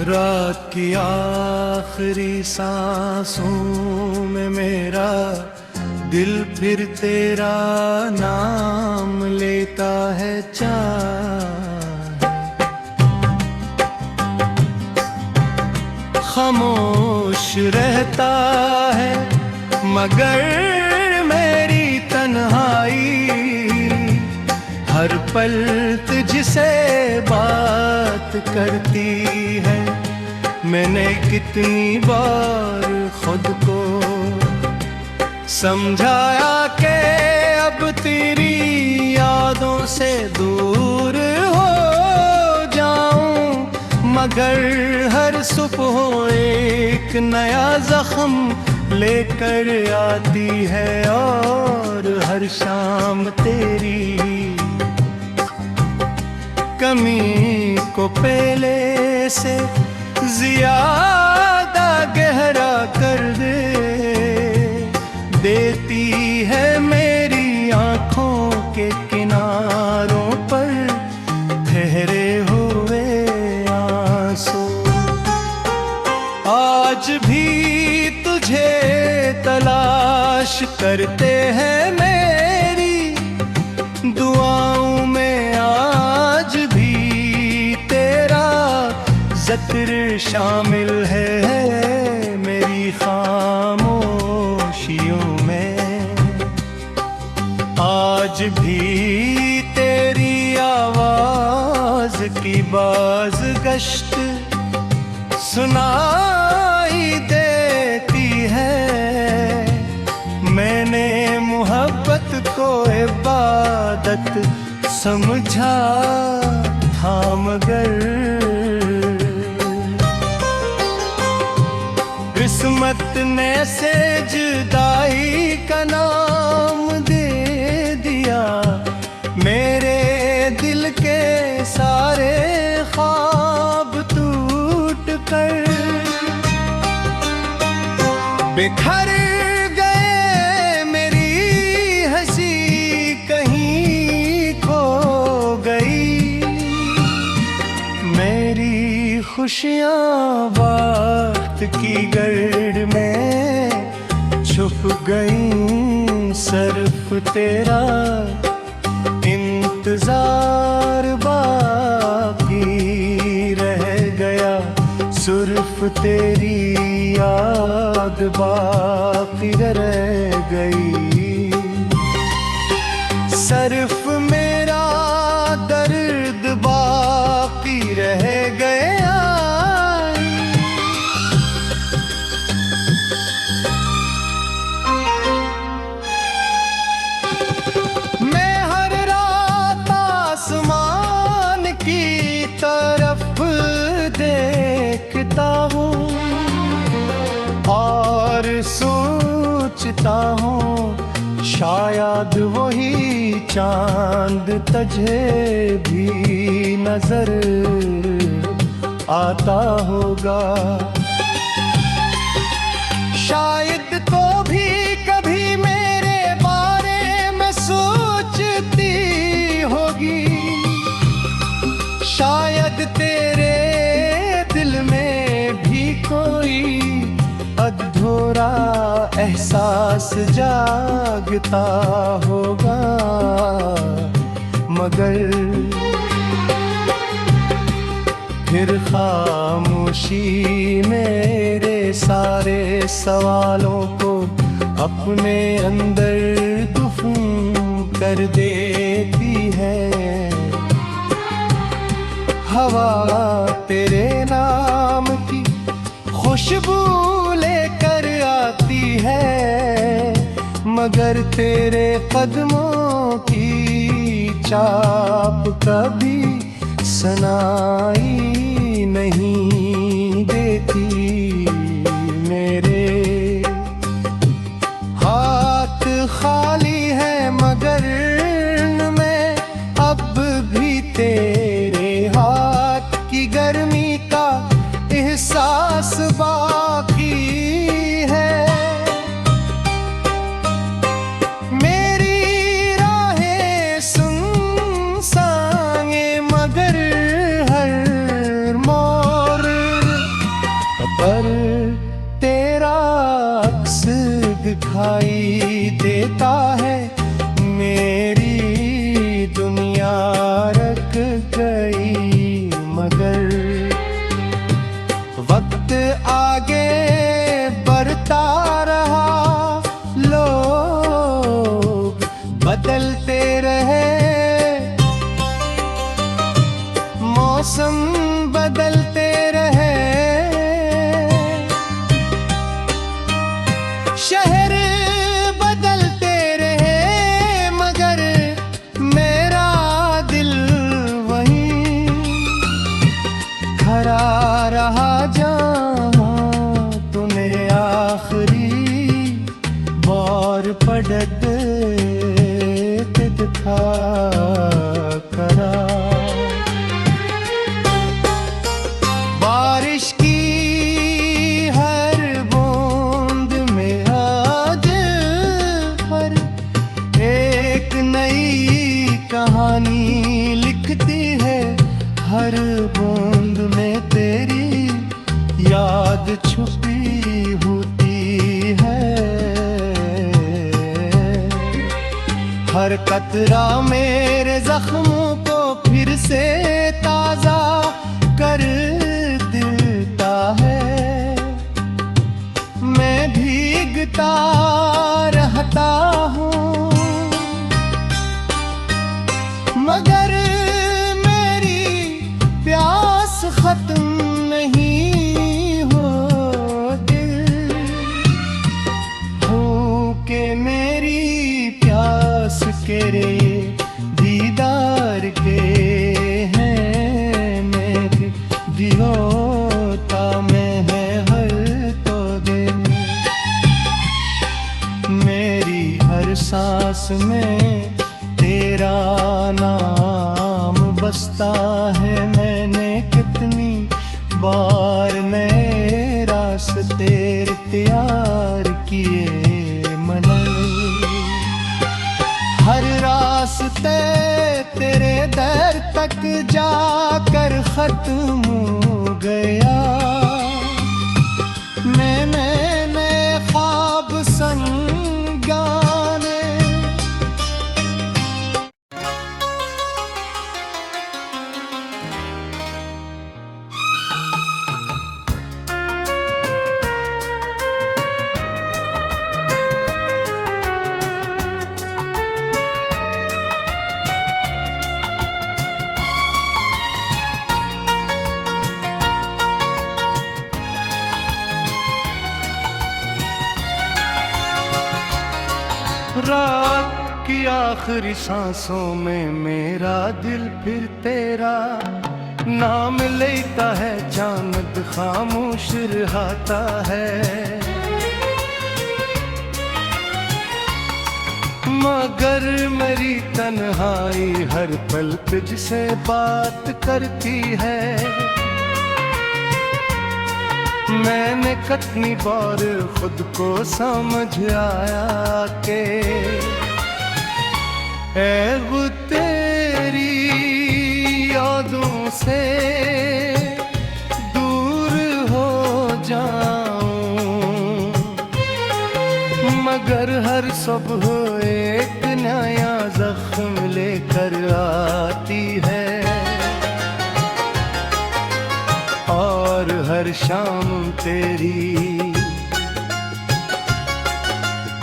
रात की आखिरी सांसों में मेरा दिल फिर तेरा नाम लेता है। खामोश रहता है मगर मेरी तन्हाई, हर पल तुझसे बात करती है। मैंने कितनी बार खुद को समझाया कि अब तेरी यादों से दूर हो जाऊं, मगर हर सुबह एक नया जख्म लेकर आती है और हर शाम तेरी कमी को पहले से ज्यादा गहरा कर देती है। मेरी आंखों के किनारों पर ठहरे हुए आंसू आज भी तुझे तलाश करते हैं। मेरी दुआओं में आज भी तेरा ज़िक्र शामिल है। मेरी खामोशियों में आज भी तेरी आवाज की बाज़गश्त सुनाई देती है। मैंने मोहब्बत को इबादत समझा था मगर किस्मत ने से जुदाई का नाम दे दिया। मेरे दिल के सारे ख्वाब टूट कर बिखर गए। मेरी हंसी कहीं खो गई, मेरी खुशियाँ वक्त की गर्द में छुप गई। सिर्फ तेरा इंतजार बाकी रह गया, सिर्फ तेरी याद बाकी रह गई। सिर्फ मेरा दर्द बाकी रह गया। मैं हर रात आसमान की तरफ देखता हूँ और सोचता हूँ शायद वही चांद तुझे भी नजर आता होगा। शायद तो भी कभी मेरे बारे में सोचती होगी। शायद तेरे दिल में भी कोई अधूरा एहसास जागता होगा, मगर फिर खामोशी मेरे सारे सवालों को अपने अंदर दफन कर देती है। हवा तेरे नाम की खुशबू लेकर आती है, मगर तेरे कदमों की चाप कभी सुनाई नहीं देती। मेरे हाथ खाली है मगर मैं अब भी तेरे हाथ की गर्मी का एहसास बाकी है। मेरी राहें सुनसान मगर हर रहे, मौसम बदलते रहे, शहर बदलते रहे, मगर मेरा दिल वहीं खड़ा रहा जहाँ तूने आखिरी बार पलट के दिखा करा। बारिश की हर बूंद में आज हर एक नई कहानी लिखती है, हर बूंद में तेरी याद छुपी होती है, हर कतरा मेरे जख्मों को फिर से ताजा कर देता है। मैं भीगता रहता हूँ मगर मेरी प्यास खत्म नहीं होती, के मेरी प्यास के रे दीदार के हैं, मैं भी होता मैं है हर तो दिन, मेरी हर सांस में तेरा नाम बसता है। मैंने कितनी बार नए रास्ते तैयार किए मनन, हर रास्ते तेरे दर तक जाकर खत्म हो गया। मैंने ख्वाब संगाने रात की आखिरी सांसों में मेरा दिल फिर तेरा नाम लेता है, चांद खामोश रहता है, मगर मेरी तन्हाई हर पल तुझसे बात करती है। मैंने कितनी बार खुद को समझ आया के ऐ वो तेरी यादों से दूर हो जाऊं, मगर हर सुबह एक नया जख्म लेकर आती है, और हर शाम तेरी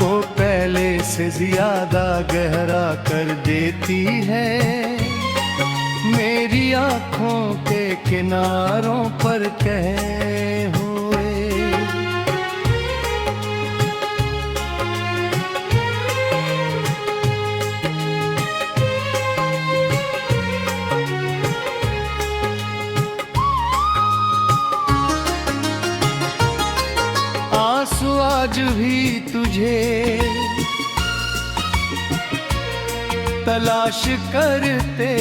को पहले से ज्यादा गहरा कर देती है। मेरी आँखों के किनारों पर कहे हुए आंसू आज भी तुझे तलाश करते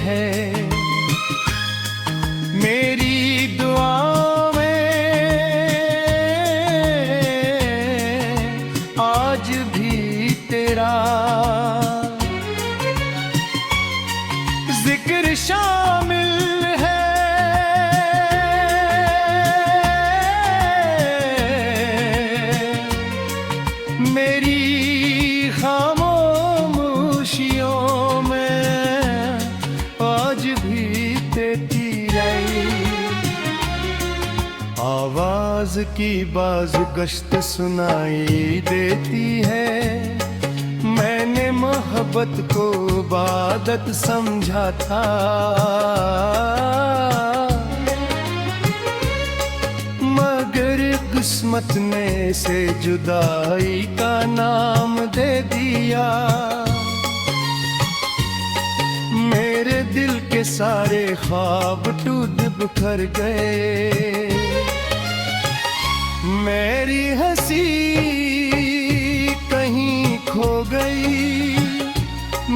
हैं, मेरी दुआ में आज भी तेरा जिक्र शामिल है। मेरी खामोशियों में आज भी तेरी आवाज की बाज गश्त सुनाई देती है। मैंने मोहब्बत को इबादत समझा था, मगर किस्मत ने इसे जुदाई का नाम दे दिया। मेरे दिल के सारे ख्वाब टूट बिखर गए, मेरी हंसी कहीं खो गई,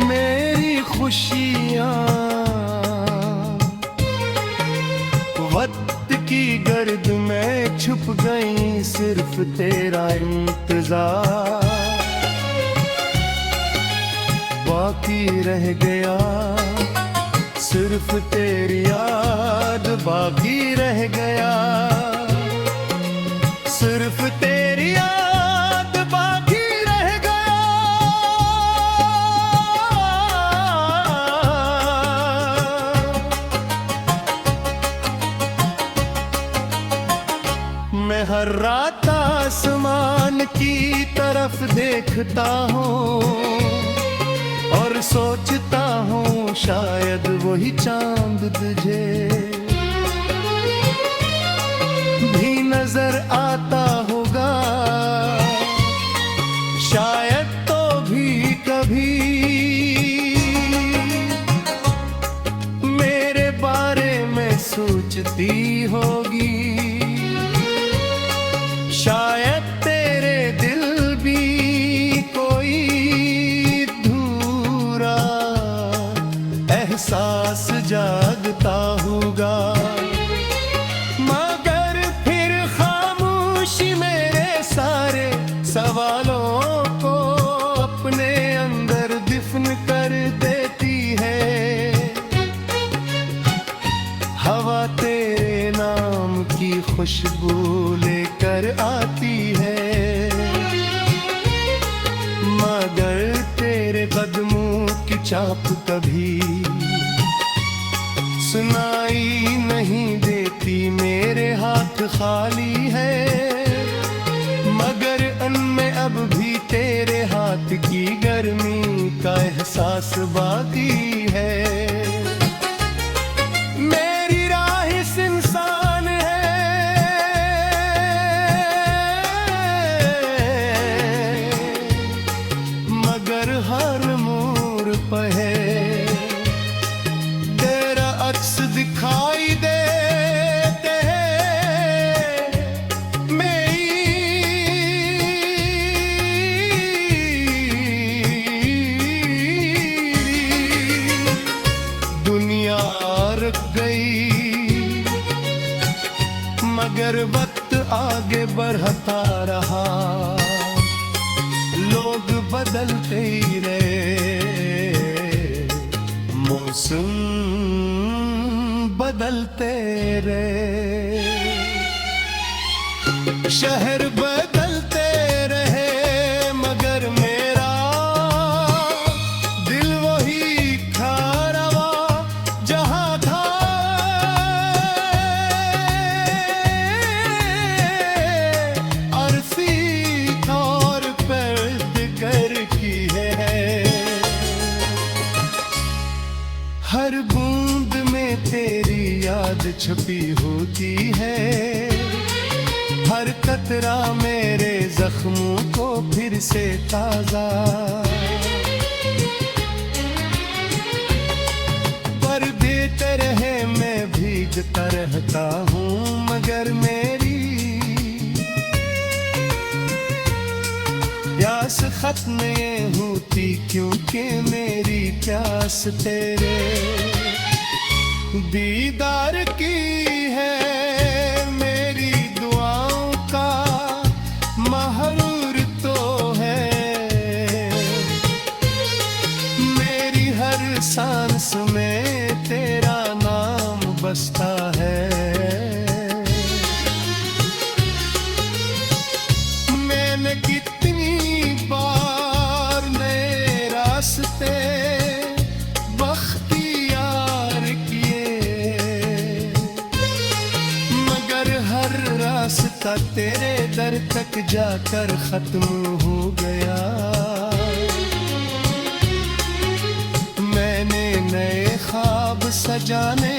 मेरी खुशियाँ वक्त की गर्द में छुप गई, सिर्फ तेरा इंतजार बाकी रह गया, सिर्फ तेरी याद बाकी रह गया, सिर्फ तेरी याद बाकी रह गया। मैं हर रात आसमान की तरफ देखता हूँ और सोचता हूँ शायद वही चांद तुझे भी नजर आता होगा, शायद तो भी कभी मेरे बारे में सोचती होगी, शायद तेरे दिल भी कोई अधूरा एहसास जागता होगा। सवालों को अपने अंदर दफन कर देती है, हवा तेरे नाम की खुशबू लेकर आती है, मगर तेरे कदमों की चाप कभी सुनाई नहीं देती। मेरे हाथ खाली है, मगर उनमें अब भी तेरे हाथ की गर्मी का एहसास बाकी है। मेरी राह इस इंसान है, मगर हर मोड़ पे है तेरा अक्स दिखाई दे। मगर वक्त आगे बढ़ता रहा, लोग बदलते ही रहे, मौसम बदलते रहे, शहर बदलते रहे, मगर मेरा दिल वही खरवा जहाँ था। हर बूंद में तेरी याद छुपी होती है, हर कतरा मेरे जख्मों को फिर से ताजा, पर देते रहे मैं भीगता रहता हूँ, मगर मेरी प्यास खत्म ये होती क्योंकि मेरी प्यास तेरे दीदार की है। मेरी दुआओं का महरूर तो है, मेरी हर सांस में तेरा नाम बसता है। मैंने कितनी बार नए रास्ते बख्तियार किए, मगर हर रास्ता तेरे दर तक जाकर खत्म हो गया। सजाने